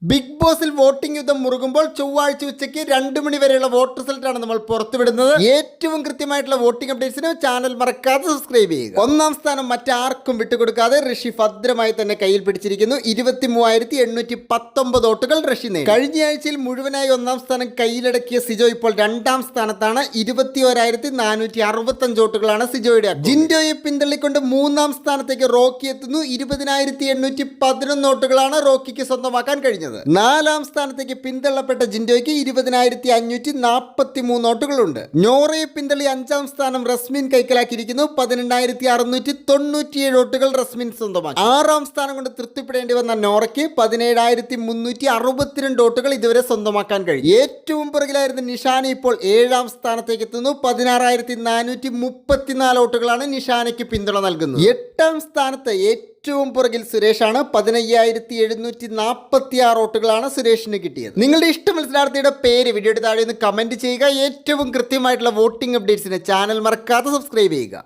Big ബോസിൽ voting യുദ്ധം മുറുകുമ്പോൾ ചൊവ്വാഴ്ച ഉച്ചയ്ക്ക് 2 മണി വരെയുള്ള വോട്ട് റിസൾട്ടാണ് നമ്മൾ പുറത്തുവിടുന്നത്. ഏറ്റവും കൃത്യമായിട്ടുള്ള വോട്ടിംഗ് അപ്ഡേറ്റ്സിന് ചാനൽ മറക്കാതെ സബ്സ്ക്രൈബ് ചെയ്യുക. 1-ാം സ്ഥാനം മറ്റാർക്കും വിട്ടുകൊടുക്കാതെ ഋഷി ഭദ്രമായി തന്നെ കയ്യിൽ പിടിച്ചിരിക്കുന്നു. 23,819 വോട്ടുകൾ ഋഷി നേടി. കഴിഞ്ഞ ആഴ്ചയിൽ മുഴുവനായി 1-ാം സ്ഥാനം കയ്യിലടക്കിയ സിജോ ഇപ്പോൾ 2-ാം സ്ഥാനത്താണ്. 21,465 വോട്ടുകളാണ് സിജോയുടെ. ജിൻഡോയെ പിന്തള്ളിക്കൊണ്ട് 3-ാം സ്ഥാനത്തേക്ക് റോക്കി എത്തുന്നു. 20,811 വോട്ടുകളാണ് റോക്കിക്ക് സ്വന്തമാക്കാൻ കഴിഞ്ഞത്. 4-ാം സ്ഥാനത്തേക്ക് പിന്തള്ളപ്പെട്ട ജിൻഡോയ്ക്ക് 20,543 വോട്ടുകളുണ്ട്. നോറയെ പിന്തള്ളി 5-ാം സ്ഥാനം റസ്മിൻ കൈക്കലാക്കിയിരിക്കുന്നു. 18,697 വോട്ടുകൾ റസ്മിൻ സ്വന്തമാക്കി. 6-ാം സ്ഥാനം കൊണ്ട് തൃപ്തിപ്പെടേണ്ടി വന്ന നോറയ്ക്ക് 17,362 വോട്ടുകൾ ഇതുവരെ സ്വന്തമാക്കാൻ കഴിഞ്ഞു. ഏറ്റവും പുറകിലായിരുന്ന നിഷാന ഇപ്പോൾ 7-ാം സ്ഥാനത്തേക്ക് എത്തുന്നു. 16,434 വോട്ടുകളാണ് നിഷാനയ്ക്ക് പിന്തുണ നൽകുന്നത്. 8-ാം സ്ഥാനത്ത് ഏറ്റവും പുറകിൽ സുരേഷാണ്. 15,746 വോട്ടുകളാണ് സുരേഷിന് കിട്ടിയത്. നിങ്ങളുടെ ഇഷ്ട മത്സരാർത്ഥിയുടെ പേര് വീഡിയോയുടെ താഴെ ഒന്ന് കമന്റ് ചെയ്യുക. ഏറ്റവും കൃത്യമായിട്ടുള്ള വോട്ടിംഗ് അപ്ഡേറ്റ്സിന് ചാനൽ മറക്കാതെ സബ്സ്ക്രൈബ് ചെയ്യുക.